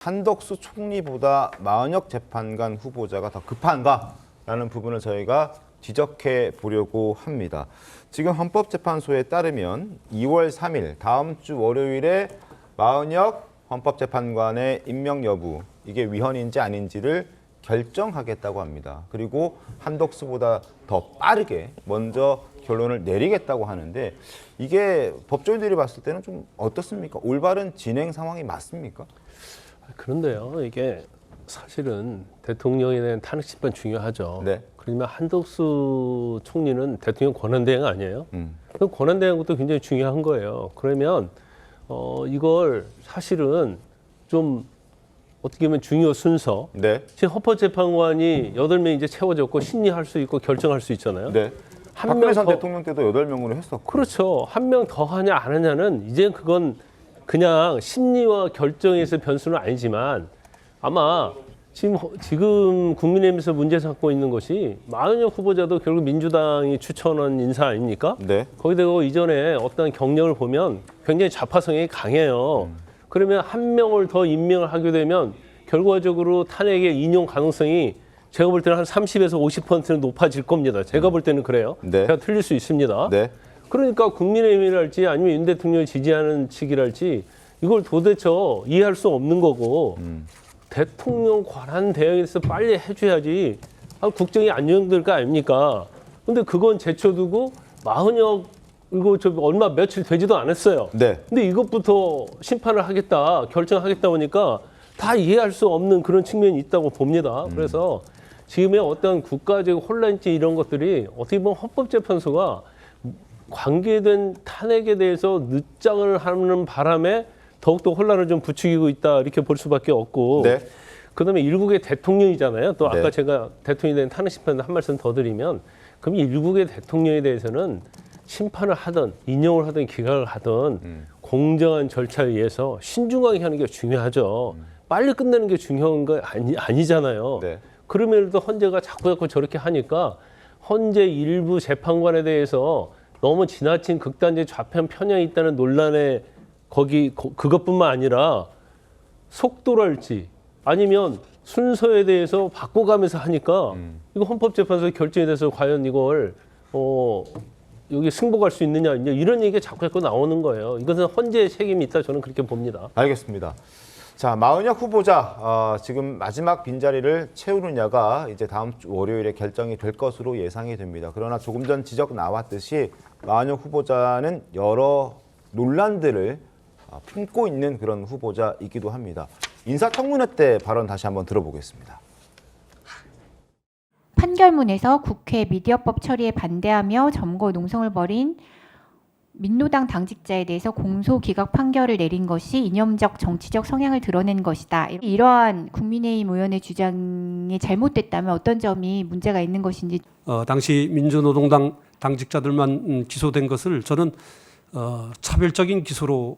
한덕수 총리보다 마은혁 재판관 후보자가 더 급한가라는 부분을 저희가 지적해 보려고 합니다. 지금 헌법재판소에 따르면 2월 3일 다음 주 월요일에 마은혁 헌법재판관의 임명 여부, 이게 위헌인지 아닌지를 결정하겠다고 합니다. 그리고 한덕수보다 더 빠르게 먼저 결론을 내리겠다고 하는데, 이게 법조인들이 봤을 때는 좀 어떻습니까? 올바른 진행 상황이 맞습니까? 그런데요, 이게 사실은 대통령에 대한 탄핵 심판 중요하죠. 네. 그러면 한덕수 총리는 대통령 권한대행 아니에요? 그 권한대행부터 굉장히 중요한 거예요. 그러면 이걸 사실은 좀 어떻게 보면 중요 순서. 네. 지금 헌법재판관이 8명 이제 채워졌고 심리할 수 있고 결정할 수 있잖아요. 네. 박근혜 전 대통령 때도 8명으로 했었고. 그렇죠. 한 명 더 하냐 안 하냐는 이제 그건 그냥 심리와 결정에서 변수는 아니지만, 아마 지금 국민의힘에서 문제 삼고 있는 것이 마은혁 후보자도 결국 민주당이 추천한 인사 아닙니까? 네. 거기다가 이전에 어떤 경력을 보면 굉장히 좌파 성향이 강해요. 그러면 한 명을 더 임명을 하게 되면 결과적으로 탄핵의 인용 가능성이 제가 볼 때는 한 30에서 50%는 높아질 겁니다. 제가 볼 때는 그래요. 네. 제가 틀릴 수 있습니다. 네. 그러니까 국민의힘이랄지 아니면 윤 대통령을 지지하는 측이랄지 이걸 도대체 이해할 수 없는 거고, 대통령 권한 대응에 대해서 빨리 해줘야지 국정이 안정될 거 아닙니까? 근데 그건 제쳐두고 마은혁 이거 얼마 며칠 되지도 않았어요. 네. 근데 이것부터 심판을 하겠다, 결정하겠다 보니까 다 이해할 수 없는 그런 측면이 있다고 봅니다. 그래서 지금의 어떤 국가적 혼란지 이런 것들이 어떻게 보면 헌법재판소가 관계된 탄핵에 대해서 늦장을 하는 바람에 더욱더 혼란을 좀 부추기고 있다, 이렇게 볼 수밖에 없고. 네. 그다음에 일국의 대통령이잖아요. 또 아까 네. 제가 대통령에 대한 탄핵 심판에 한 말씀 더 드리면, 그럼 일국의 대통령에 대해서는 심판을 하든 인용을 하든 기각을 하든 공정한 절차에 의해서 신중하게 하는 게 중요하죠. 빨리 끝내는 게 중요한 거 아니잖아요. 네. 그럼에도 헌재가 자꾸 저렇게 하니까 헌재 일부 재판관에 대해서 너무 지나친 극단적 좌편 편향이 있다는 논란에 그것뿐만 아니라 속도랄지 아니면 순서에 대해서 바꿔가면서 하니까 이거 헌법재판소 결정에 대해서 과연 이걸 여기 승복할 수 있느냐 이런 얘기가 자꾸 나오는 거예요. 이것은 헌재의 책임이 있다, 저는 그렇게 봅니다. 알겠습니다. 자, 마은혁 후보자 지금 마지막 빈자리를 채우느냐가 이제 다음 주 월요일에 결정이 될 것으로 예상이 됩니다. 그러나 조금 전 지적 나왔듯이 마은혁 후보자는 여러 논란들을 품고 있는 그런 후보자이기도 합니다. 인사청문회 때 발언 다시 한번 들어보겠습니다. 판결문에서 국회 미디어법 처리에 반대하며 점거 농성을 벌인 민노당 당직자에 대해서 공소기각 판결을 내린 것이 이념적 정치적 성향을 드러낸 것이다. 이러한 국민의힘 의원의 주장이 잘못됐다면 어떤 점이 문제가 있는 것인지. 당시 민주노동당 당직자들만 기소된 것을 저는 차별적인 기소로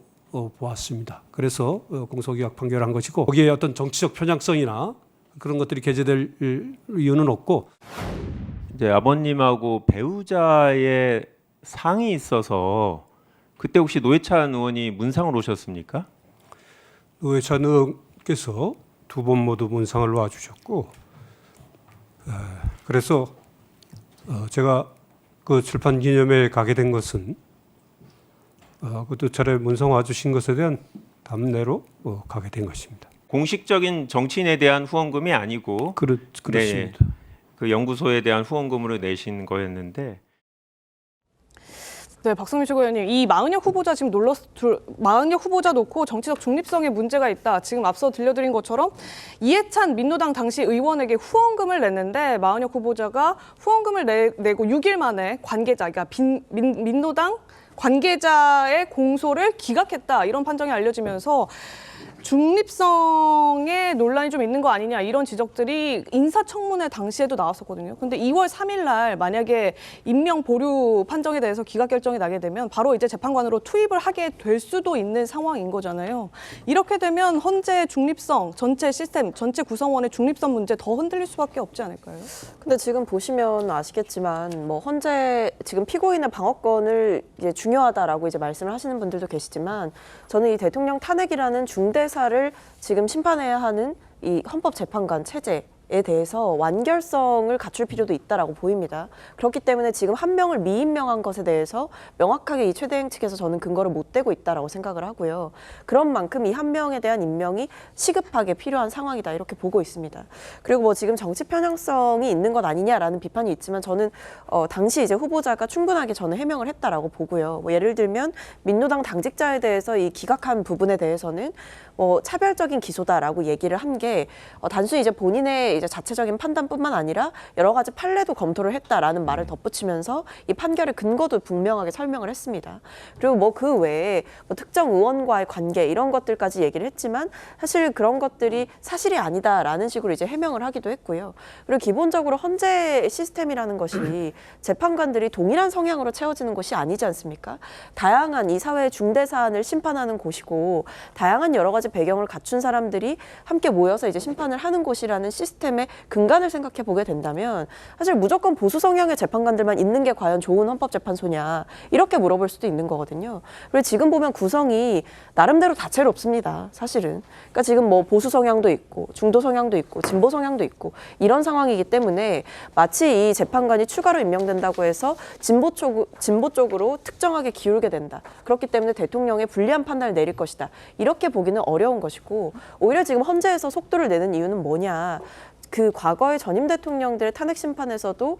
보았습니다. 그래서 공소기각 판결한 것이고, 거기에 어떤 정치적 편향성이나 그런 것들이 게재될 이유는 없고. 이제 아버님하고 배우자의 상이 있어서 그때 혹시 노회찬 의원이 문상을 오셨습니까? 노회찬 의원께서 2번 모두 문상을 와주셨고, 그래서 제가 그 출판 기념회에 가게 된 것은 그 2차례 문상 와주신 것에 대한 답례로 가게 된 것입니다. 공식적인 정치인에 대한 후원금이 아니고 그렇습니다. 네, 그 연구소에 대한 후원금으로 내신 거였는데. 네, 박성민 최고위원님, 이 마은혁 후보자 지금 마은혁 후보자 놓고 정치적 중립성에 문제가 있다. 지금 앞서 들려드린 것처럼 이해찬 민노당 당시 의원에게 후원금을 냈는데 마은혁 후보자가 후원금을 내고 6일 만에 관계자, 그러니까 민노당 관계자의 공소를 기각했다, 이런 판정이 알려지면서 중립성에 논란이 좀 있는 거 아니냐, 이런 지적들이 인사청문회 당시에도 나왔었거든요. 근데 2월 3일 날 만약에 임명 보류 판정에 대해서 기각 결정이 나게 되면 바로 이제 재판관으로 투입을 하게 될 수도 있는 상황인 거잖아요. 이렇게 되면 헌재의 중립성, 전체 시스템, 전체 구성원의 중립성 문제 더 흔들릴 수밖에 없지 않을까요? 근데 지금 보시면 아시겠지만 뭐 헌재 지금 피고인의 방어권을 이제 중요하다라고 이제 말씀을 하시는 분들도 계시지만, 저는 이 대통령 탄핵이라는 중대 중대사를 지금 심판해야 하는 이 헌법재판관 체제에 대해서 완결성을 갖출 필요도 있다라고 보입니다. 그렇기 때문에 지금 한 명을 미임명한 것에 대해서 명확하게 이 최대행 측에서 저는 근거를 못 대고 있다라고 생각을 하고요. 그런 만큼 이 한 명에 대한 임명이 시급하게 필요한 상황이다 이렇게 보고 있습니다. 그리고 뭐 지금 정치 편향성이 있는 것 아니냐라는 비판이 있지만 저는 당시 이제 후보자가 충분하게 저는 해명을 했다라고 보고요. 뭐 예를 들면 민노당 당직자에 대해서 이 기각한 부분에 대해서는 뭐 차별적인 기소다라고 얘기를 한 게 단순히 이제 본인의 이제 자체적인 판단뿐만 아니라 여러 가지 판례도 검토를 했다라는 말을 덧붙이면서 이 판결의 근거도 분명하게 설명을 했습니다. 그리고 뭐 그 외에 뭐 특정 의원과의 관계 이런 것들까지 얘기를 했지만 사실 그런 것들이 사실이 아니다라는 식으로 이제 해명을 하기도 했고요. 그리고 기본적으로 헌재 시스템이라는 것이 재판관들이 동일한 성향으로 채워지는 것이 아니지 않습니까? 다양한 이 사회의 중대 사안을 심판하는 곳이고 다양한 여러 가지 배경을 갖춘 사람들이 함께 모여서 이제 심판을 하는 곳이라는 시스템의 근간을 생각해 보게 된다면 사실 무조건 보수 성향의 재판관들만 있는 게 과연 좋은 헌법재판소냐 이렇게 물어볼 수도 있는 거거든요. 그리고 지금 보면 구성이 나름대로 다채롭습니다. 사실은. 그러니까 지금 뭐 보수 성향도 있고 중도 성향도 있고 진보 성향도 있고 이런 상황이기 때문에 마치 이 재판관이 추가로 임명된다고 해서 진보 쪽으로 특정하게 기울게 된다. 그렇기 때문에 대통령의 불리한 판단을 내릴 것이다. 이렇게 보기는 어려운 것이고 오히려 지금 헌재에서 속도를 내는 이유는 뭐냐. 그 과거의 전임 대통령들의 탄핵 심판에서도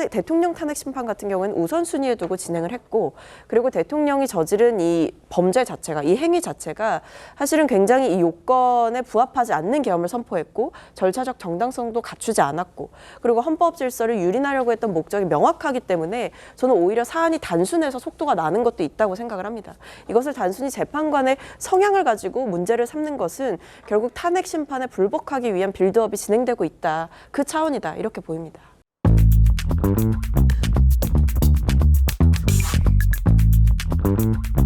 대통령 탄핵 심판 같은 경우에는 우선순위에 두고 진행을 했고 그리고 대통령이 저지른 이 범죄 자체가 이 행위 자체가 사실은 굉장히 이 요건에 부합하지 않는 계엄을 선포했고 절차적 정당성도 갖추지 않았고 그리고 헌법 질서를 유린하려고 했던 목적이 명확하기 때문에 저는 오히려 사안이 단순해서 속도가 나는 것도 있다고 생각을 합니다. 이것을 단순히 재판관의 성향을 가지고 문제를 삼는 것은 결국 탄핵 심판에 불복하기 위한 빌드업이 진행되고 있다. 그 차원이다. 이렇게 보입니다. Thank you.